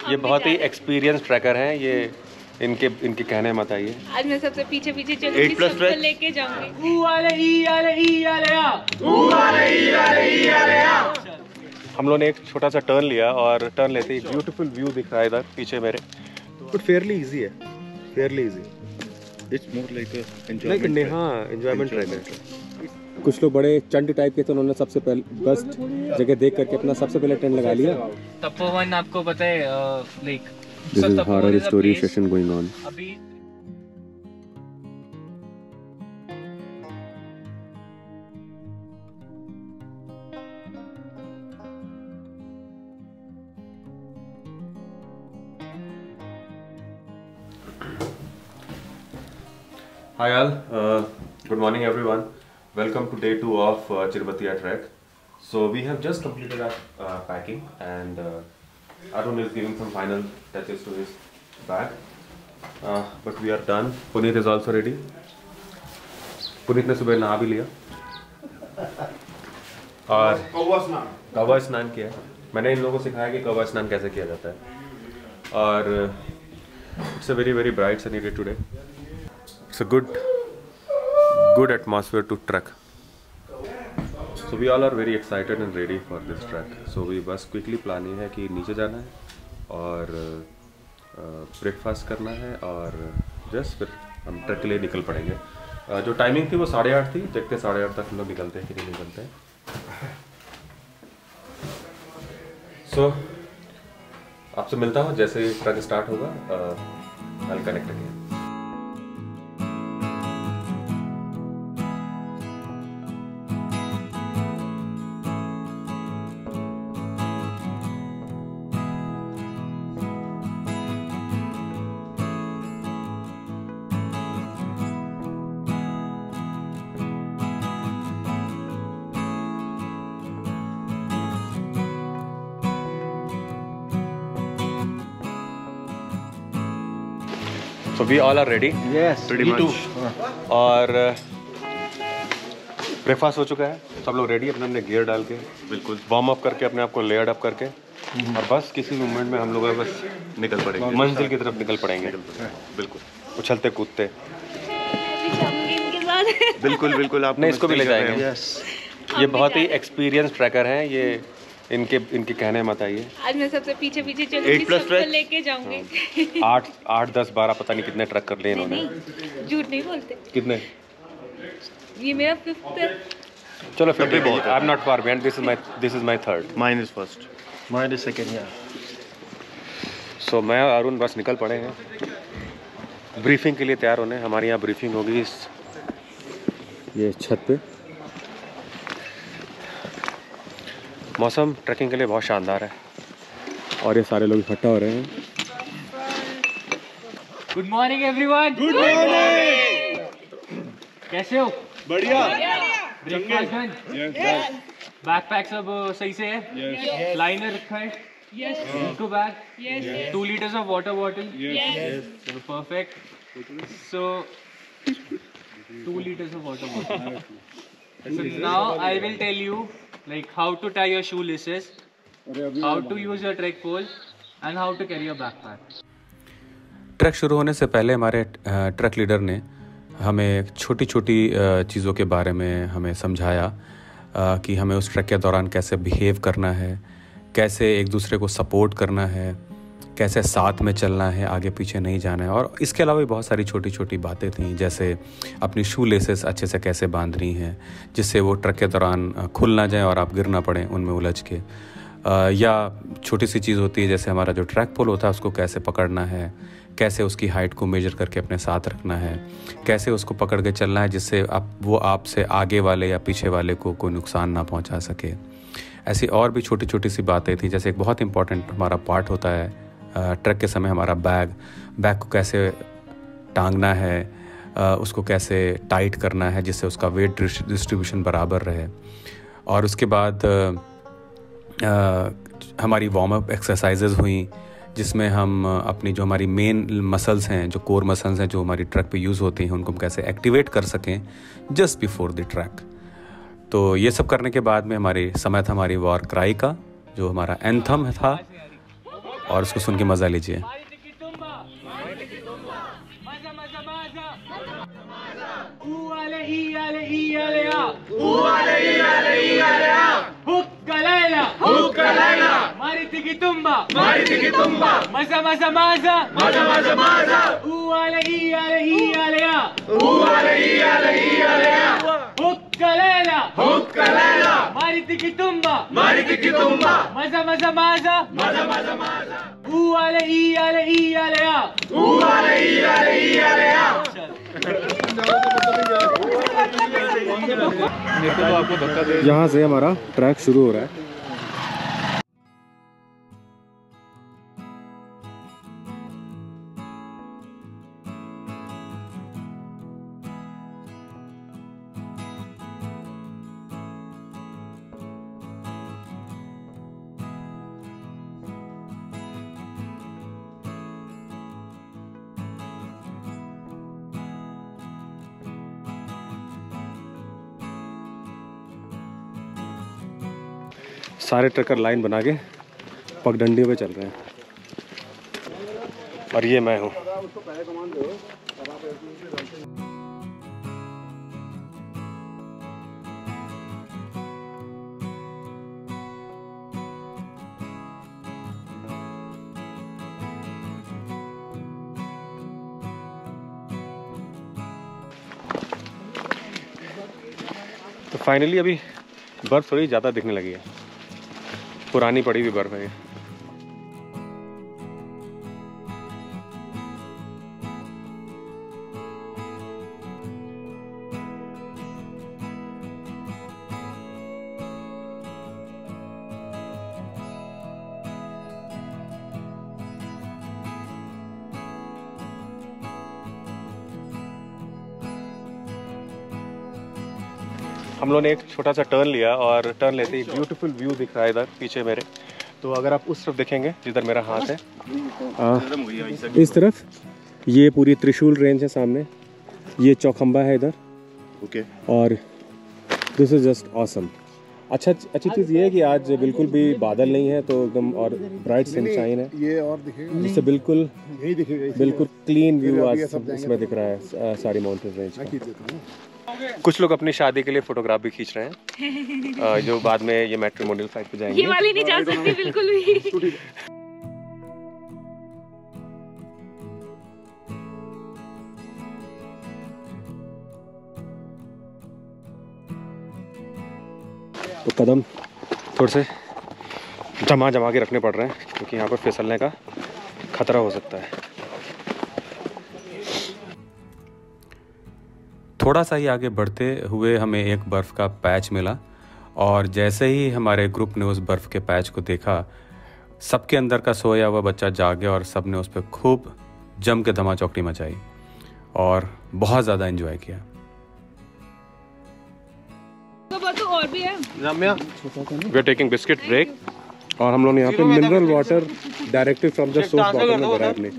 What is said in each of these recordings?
ये बहुत ही experience tracker हैं ये, इनके कहने मत आइए। आज मैं सबसे पीछे पीछे चलूंगी, सबको लेके जाऊंगी। हम लोगों ने एक छोटा सा टर्न लिया और टर्न लेते ही ब्यूटीफुल व्यू दिख रहा है इधर पीछे मेरे। बट फेयरली इजी है, Fairlie easy. It's more like enjoyment. हाँ, एंजॉयमेंट ट्रैक है। कुछ लोग बड़े चंड टाइप के थे, उन्होंने सबसे पहले बेस्ट जगह देख करके अपना सबसे पहले टेंट लगा लिया। तपोवन आपको पता है like this is horror story session going on. अभी Hi all, good morning everyone. Welcome to day 2 of Chirbatia trek. So we have just completed our packing and Arun is giving some final touches to his bag. But we are done. Puneet is also ready. Puneet ने सुबह नहा भी लिया और कौवा स्नान किया। मैंने इन लोगों को सिखाया कि कौवा स्नान कैसे किया जाता है और it's a very bright sunny day today. It's a good atmosphere to trek. So we all are very excited and ready for this trek. So we बस quickly planning है कि नीचे जाना है और ब्रेकफास्ट करना है और जस्ट फिर हम ट्रैक के लिए निकल पड़ेंगे। जो टाइमिंग थी वो 8:30 थी, देखते 8:30 तक हम लोग निकलते हैं कि नहीं निकलते हैं। सो आपसे मिलता हूँ जैसे ही ट्रैक स्टार्ट होगा। I'll connect again. So we all are ready. Yes, pretty much. और ब्रेकफास्ट हो चुका है, सब लोग रेडी अपने अपने गियर डाल के बिल्कुल वार्म अप करके अपने आप को लेयर्ड अप करके और बस किसी मोमेंट में हम लोग बस निकल पड़ेंगे, मंजिल की तरफ निकल पड़ेंगे। बिल्कुल उछलते कूदते। बिल्कुल आपने इसको भी ले जाएंगे। ये बहुत ही एक्सपीरियंस ट्रैकर हैं ये, इनके कहने मत आइए। आज मैं सबसे पीछे पीछे चलूंगी, सबको लेके जाऊंगी। 8, 10, 12 पता नहीं कितने ट्रक कर लिए इन्होंने। झूठ नहीं बोलते। कितने? ये मेरा 5th है। चलो 50 बहुत। I am not far behind, this is my third. Mine is first. Mine is second. Yeah. सो मैं और अरुण बस निकल पड़े हैं ब्रीफिंग के लिए तैयार होने। हमारी यहाँ ब्रीफिंग होगी ये छत पे। मौसम ट्रैकिंग के लिए बहुत शानदार है और ये सारे लोग इकट्ठा हो रहे हैं। Good morning everyone. Good morning. कैसे हो? बढ़िया। Breakfast done? Yes. बैकपैक सब सही से है? Yes. लाइनर रखा है? Yes. Two bag? Yes. 2 liters of water bottle? Yes. So perfect. So 2 liters of water bottle. So now I will tell you like how to tie your shoelaces, how to use your trek pole, and how to carry your backpack. Track शुरू होने से पहले हमारे track leader ने हमें छोटी छोटी चीज़ों के बारे में हमें समझाया कि हमें उस ट्रैक के दौरान कैसे बिहेव करना है, कैसे एक दूसरे को सपोर्ट करना है, कैसे साथ में चलना है, आगे पीछे नहीं जाना है। और इसके अलावा भी बहुत सारी छोटी छोटी बातें थीं, जैसे अपनी शू लेसेस अच्छे से कैसे बांधनी है जिससे वो ट्रैक के दौरान खुल ना जाए और आप गिर ना पड़ें उनमें उलझ के। या छोटी सी चीज़ होती है जैसे हमारा जो ट्रैक पोल होता है उसको कैसे पकड़ना है, कैसे उसकी हाइट को मेजर करके अपने साथ रखना है, कैसे उसको पकड़ के चलना है जिससे वो आपसे आगे वाले या पीछे वाले को कोई नुकसान ना पहुंचा सके। ऐसी और भी छोटी छोटी सी बातें थी। जैसे एक बहुत इंपॉर्टेंट हमारा पार्ट होता है ट्रैक के समय हमारा बैग को कैसे टांगना है, उसको कैसे टाइट करना है जिससे उसका वेट डिस्ट्रीब्यूशन बराबर रहे। और उसके बाद हमारी वार्म अप एक्सरसाइजेज हुई जिसमें हम अपनी जो हमारी मेन मसल्स हैं, जो कोर मसल्स हैं जो हमारी ट्रैक पे यूज़ होती हैं, उनको हम कैसे एक्टिवेट कर सकें जस्ट बिफोर द ट्रैक। तो ये सब करने के बाद में समय था हमारी वॉर क्राई का, जो हमारा एंथम था। और उसको सुन के मज़ा लीजिए। यहाँ से हमारा ट्रैक शुरू हो रहा है। सारे ट्रकर लाइन बना के पगडंडी पे चल रहे हैं और ये मैं हूँ। तो फाइनली अभी बर्फ थोड़ी ज़्यादा दिखने लगी है, पुरानी पड़ी हुई बर्फ है। हम लोगों ने एक छोटा सा टर्न लिया और टर्न लेते ही ब्यूटीफुल व्यू दिख रहा है इधर पीछे मेरे। तो अगर आप उस तरफ देखेंगे जिधर मेरा हाथ है, इस तरफ ये पूरी त्रिशूल रेंज है सामने, ये चौखंबा है इधर। ओके। और दिस इज जस्ट ऑसम। अच्छी चीज़ ये है कि आज बिल्कुल भी बादल नहीं है, तो एकदम और ब्राइट सनशाइन है, ये और दिखेगा जिससे बिल्कुल यही दिखेगा, बिल्कुल क्लीन व्यू आज इसमें दिख रहा है सारी माउंटेन रेंज का। कुछ लोग अपनी शादी के लिए फोटोग्राफ भी खींच रहे हैं जो बाद में ये मैट्रिमोनियल साइट पे जाएंगे। ये वाली नहीं जा सकती बिल्कुल भी। तो कदम थोड़े से जमा के रखने पड़ रहे हैं क्योंकि यहाँ पर फिसलने का खतरा हो सकता है। थोड़ा सा ही आगे बढ़ते हुए हमें एक बर्फ़ का पैच मिला और जैसे ही हमारे ग्रुप ने उस बर्फ़ के पैच को देखा, सबके अंदर का सोया हुआ बच्चा जाग गया और सब ने उस पर खूब जम के धमा चौकड़ी मचाई और बहुत ज़्यादा एंजॉय किया। तो और भी है। We are taking biscuit break और हम लोग यहाँ पे mineral water directly from the source bottle में भरा अपने।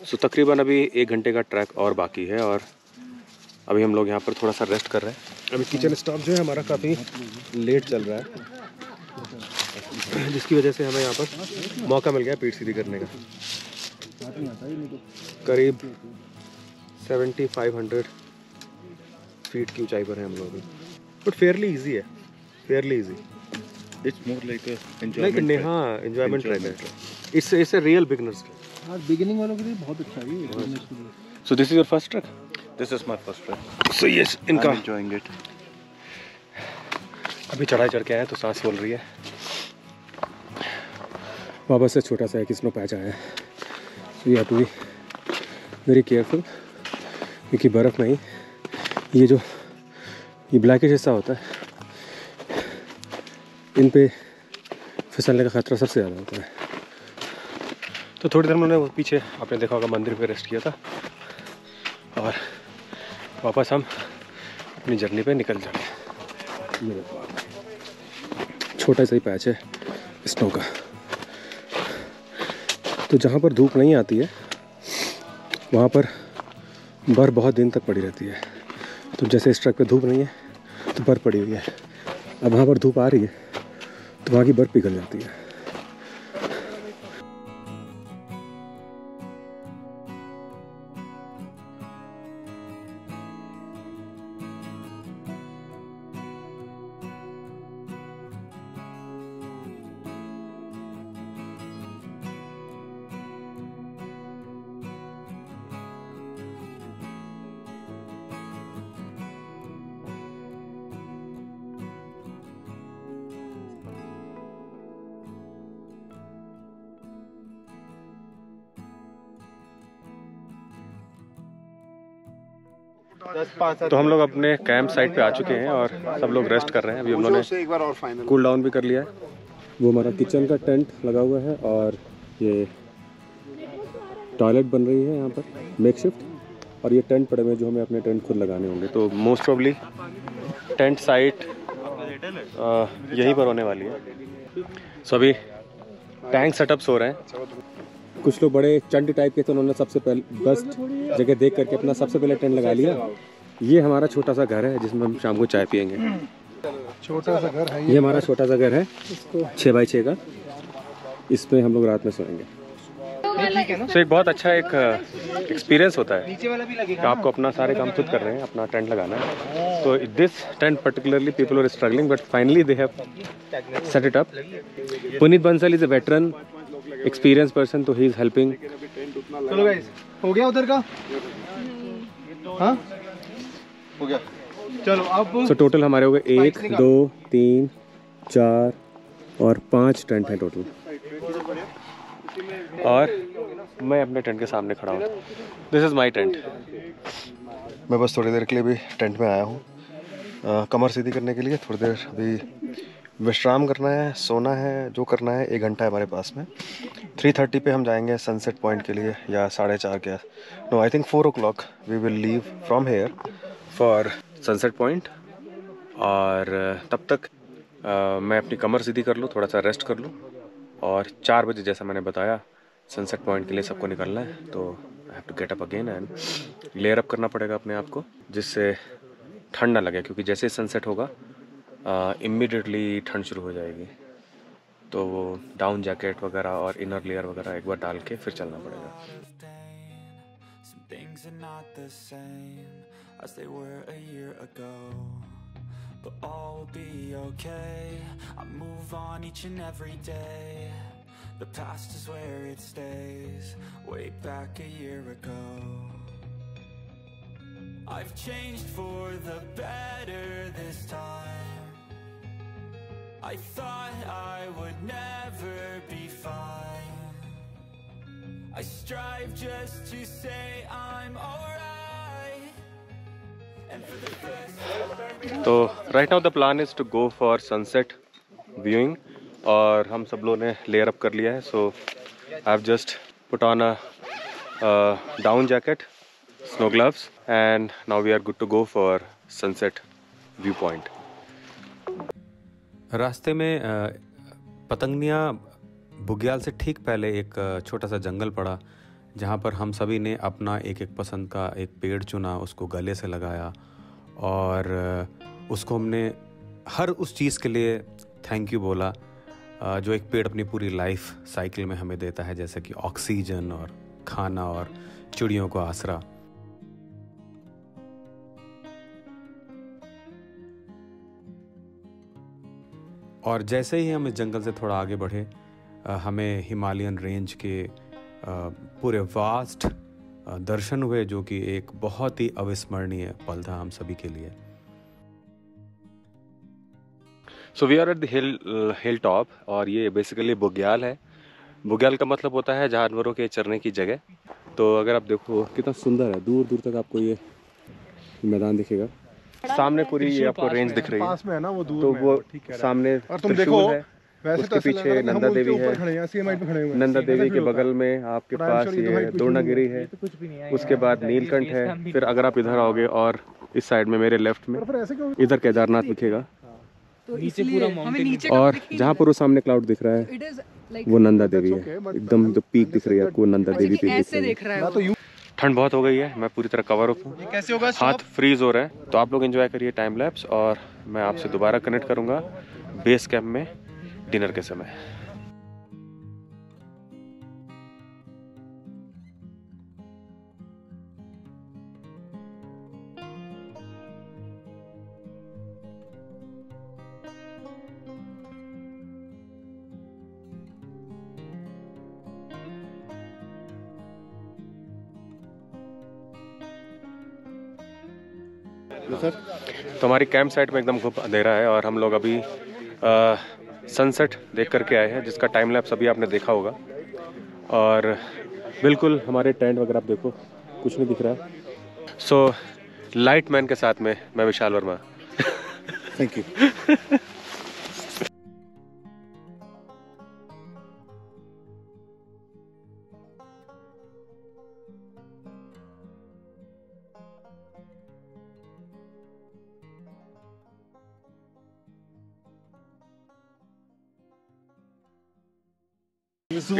सो तकरीबन अभी 1 घंटे का ट्रैक और बाकी है और अभी हम लोग यहाँ पर थोड़ा सा रेस्ट कर रहे हैं। अभी किचन स्टॉप जो है हमारा काफ़ी लेट चल रहा है, जिसकी वजह से हमें यहाँ पर मौका मिल गया पीठ सीधी करने का। करीब 7500 फीट की ऊंचाई पर है हम लोग अभी, बट फेयरली इजी है, Fairlie easy. It's more like enjoyment. हाँ, एंजॉयमेंट ट्रैक है। It's a real beginners track. हाँ, बिगिनिंग वालों के लिए बहुत अच्छा है ये। So this is your first track? This is my first track. So yes, इनका एंजॉयिंग इट। अभी चढ़ाई चढ़ के आए तो सांस फूल रही है। वापस से छोटा सा एक स्नो पैच आया है, so you have to be very careful क्योंकि बर्फ़ में ही ये ब्लैकिश हिस्सा होता है, इन पे फिसलने का खतरा सबसे ज़्यादा होता है। तो थोड़ी देर में उन्होंने पीछे आपने देखा होगा मंदिर पे रेस्ट किया था और वापस हम अपनी जर्नी पे निकल जाएंगे। छोटा सा ही पैच है स्नो का, तो जहाँ पर धूप नहीं आती है वहाँ पर बर्फ़ बहुत दिन तक पड़ी रहती है। तो जैसे इस ट्रक पे धूप नहीं है तो बर्फ़ पड़ी हुई है, अब वहाँ पर धूप आ रही है तो वहाँ की बर्फ़ पिघल जाती है। तो हम लोग अपने कैंप साइट पे आ चुके हैं और सब लोग रेस्ट कर रहे हैं। अभी हम लोगों ने कूल डाउन भी कर लिया है। वो हमारा किचन का टेंट लगा हुआ है और ये टॉयलेट बन रही है यहाँ पर मेकशिफ्ट, और ये टेंट पड़े हुए हैं जो हमें अपने टेंट खुद लगाने होंगे। तो मोस्ट प्रोबेबली टेंट साइट यहीं पर होने वाली है। सो अभी टैंक सेटअप्स हो रहे हैं। कुछ लोग बड़े चंड टाइप के, तो उन्होंने सबसे पहले बेस्ट जगह देख करके अपना सबसे पहले टेंट लगा लिया। ये हमारा छोटा सा घर है जिसमें हम शाम को चाय पियेंगे। छोटा सा घर है ये हमारा छोटा सा घर है 6 बाई 6 का, इसमें हम लोग रात में सोएंगे। तो एक बहुत अच्छा एक एक्सपीरियंस होता है कि आपको अपना सारे काम खुद कर रहे हैं, अपना टेंट लगाना है। तो this tent particularly people are struggling but finally they have set it up. Puneet Bansal is a veteran experience person, तो ही इज हेल्पिंग। चलो गाइस, हो गया उधर का? हाँ हो गया, चलो अब। सो टोटल हमारे हो गए 1 2 3 4 और 5 टेंट हैं टोटल, और मैं अपने टेंट के सामने खड़ा हूँ। This is my tent. मैं बस थोड़ी देर के लिए भी टेंट में आया हूँ, कमर सीधी करने के लिए। थोड़ी देर अभी विश्राम करना है, सोना है, जो करना है। 1 घंटा है हमारे पास में। 3:30 पे हम जाएंगे सनसेट पॉइंट के लिए, या 4:30 के। No, I think 4 o'clock we will leave from here for sunset point. और तब तक मैं अपनी कमर सीधी कर लूँ, थोड़ा सा रेस्ट कर लूँ, और 4 बजे जैसा मैंने बताया सनसेट पॉइंट के लिए सबको निकलना है। तो I have to get up again and layer up करना पड़ेगा अपने आप को, जिससे ठंड ना लगे, क्योंकि जैसे सनसेट होगा इमीडिएटली ठंड शुरू हो जाएगी। तो वो डाउन जैकेट वगैरह और इनर लेयर वगैरह एक बार डाल के फिर चलना पड़ेगा। I've changed for the better this time. I thought I would never be fine. I strive just to say I'm alright. And for the first time. तो right now the plan is to go for sunset viewing, और हम सब लोगों ने layer up कर लिया है। So I've just put on a down jacket, snow gloves, and now we are good to go for sunset viewpoint. रास्ते में पतंगनिया बुग्याल से ठीक पहले एक छोटा सा जंगल पड़ा, जहाँ पर हम सभी ने अपना एक एक पसंद का एक पेड़ चुना, उसको गले से लगाया, और उसको हमने हर उस चीज़ के लिए थैंक यू बोला जो एक पेड़ अपनी पूरी लाइफ साइकिल में हमें देता है, जैसे कि ऑक्सीजन और खाना और चिड़ियों को आसरा। और जैसे ही हम इस जंगल से थोड़ा आगे बढ़े, हमें हिमालयन रेंज के पूरे वास्ट दर्शन हुए, जो कि एक बहुत ही अविस्मरणीय पल था हम सभी के लिए। So we are at the hill top, और ये बेसिकली बुग्याल है। बुग्याल का मतलब होता है जानवरों के चरने की जगह। तो अगर आप देखो कितना सुंदर है, दूर दूर तक आपको ये मैदान दिखेगा। सामने पूरी ये आपको रेंज दिख रही है, पास में है ना वो, दूर तो में वो ठीक है। सामने और तुम देखो उसके पीछे नंदा देवी है। नंदा देवी के बगल में आपके पास ये द्रोणागिरी है, उसके बाद नीलकंठ है। फिर अगर आप इधर आओगे और इस साइड में मेरे लेफ्ट में इधर केदारनाथ दिखेगा, नीचे पूरा माउंटेन। और जहाँ पर वो सामने क्लाउड दिख रहा है वो नंदा देवी है। एकदम जो पीक दिख रही है आपको नंदा देवी पीक दिख रही है। ठंड बहुत हो गई है, मैं पूरी तरह कवर अप हूँ, हाथ फ्रीज हो रहे हैं। तो आप लोग एंजॉय करिए टाइम लैप्स, और मैं आपसे दोबारा कनेक्ट करूँगा बेस कैंप में डिनर के समय। तो हमारी कैंप साइट में एकदम खूब अंधेरा है और हम लोग अभी सनसेट देख करके आए हैं, जिसका टाइम लैप्स अभी आपने देखा होगा। और बिल्कुल हमारे टेंट वगैरह आप देखो कुछ नहीं दिख रहा। सो लाइट मैन के साथ में मैं विशाल वर्मा। Thank you.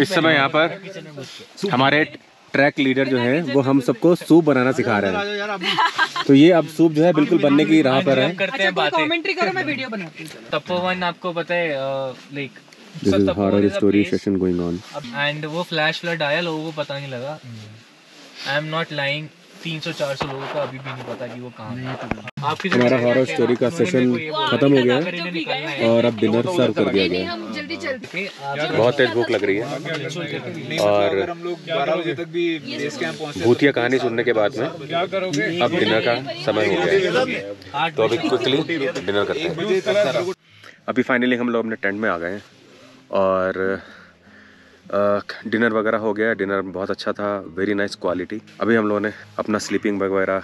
इस समय यहाँ पर हमारे ट्रैक लीडर जो है वो हम सबको सूप बनाना सिखा रहे हैं। तो ये अब सूप जो है बिल्कुल बनने की राह पर है। करते हैं बातें, कमेंट्री करो, मैं वीडियो बनाती हूँ। तपोवन आपको पता है like this is horror story session going on. And वो फ्लैश फ्लड आया, लोगों को पता नहीं लगा। आई एम नॉट लाइंग, 300-400 लोगों को अभी भी नहीं पता कि वो कहाँ है। हमारा हॉरर स्टोरी का सेशन खत्म हो गया है और अब डिनर सर्व कर दिया गया है। बहुत तेज भूख लग रही है और हम लोग 12 बजे तक भी बेस कैंप पहुंचे भूतिया कहानी सुनने के बाद में अब डिनर का समय हो गया है। तो अभी क्विकली डिनर करते हैं। अभी फाइनली हम लोग अपने टेंट में आ गए हैं और डिनर वगैरह हो गया। डिनर बहुत अच्छा था, वेरी नाइस क्वालिटी। अभी हम लोगों ने अपना स्लीपिंग बैग वगैरह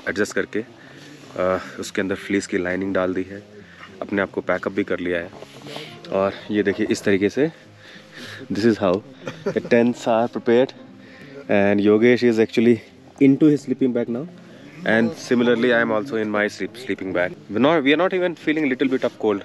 एडजस्ट करके उसके अंदर फ्लीस की लाइनिंग डाल दी है, अपने आप को पैकअप भी कर लिया है। और ये देखिए इस तरीके से this is how the tents are prepared and Yogesh is actually into his sleeping bag now and similarly I am also in my sleeping bag. We are not even feeling little bit of cold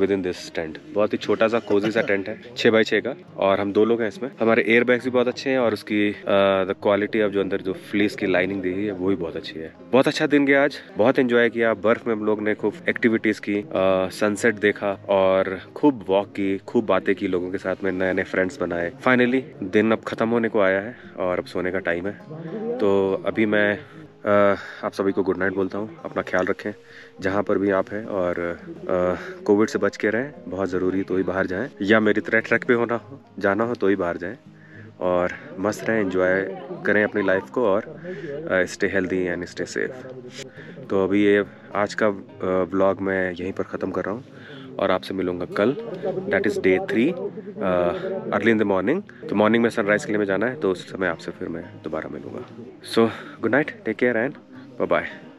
within this tent. बहुत ही छोटा सा Cozi सा tent है, 6x6 का, और हम 2 लोग हैं इसमें। हमारे एयर बैग्स भी बहुत अच्छे हैं और उसकी द क्वालिटी ऑफ जो अंदर जो फ्लीस की लाइनिंग दी है वो भी बहुत अच्छी है। बहुत अच्छा दिन गया आज, बहुत एंजॉय किया। बर्फ में हम लोग ने खूब एक्टिविटीज की, सनसेट देखा और खूब वॉक की, खूब बातें की लोगों के साथ में, नए नए फ्रेंड्स बनाए। फाइनली दिन अब खत्म होने को आया है और अब सोने का टाइम है। तो अभी मैं आप सभी को गुड नाइट बोलता हूँ। अपना ख्याल रखें जहाँ पर भी आप हैं और कोविड से बच के रहें। बहुत ज़रूरी तो ही बाहर जाएं, या मेरी तरह ट्रैक पे जाना हो तो ही बाहर जाएं, और मस्त रहें, एंजॉय करें अपनी लाइफ को, और stay healthy and stay safe. तो अभी ये आज का व्लॉग मैं यहीं पर ख़त्म कर रहा हूँ और आपसे मिलूँगा कल, that is day 3 early in the morning. तो मॉर्निंग में सनराइज़ के लिए में जाना है, तो उस समय आपसे फिर मैं दोबारा मिलूँगा। So good night, take care and bye bye.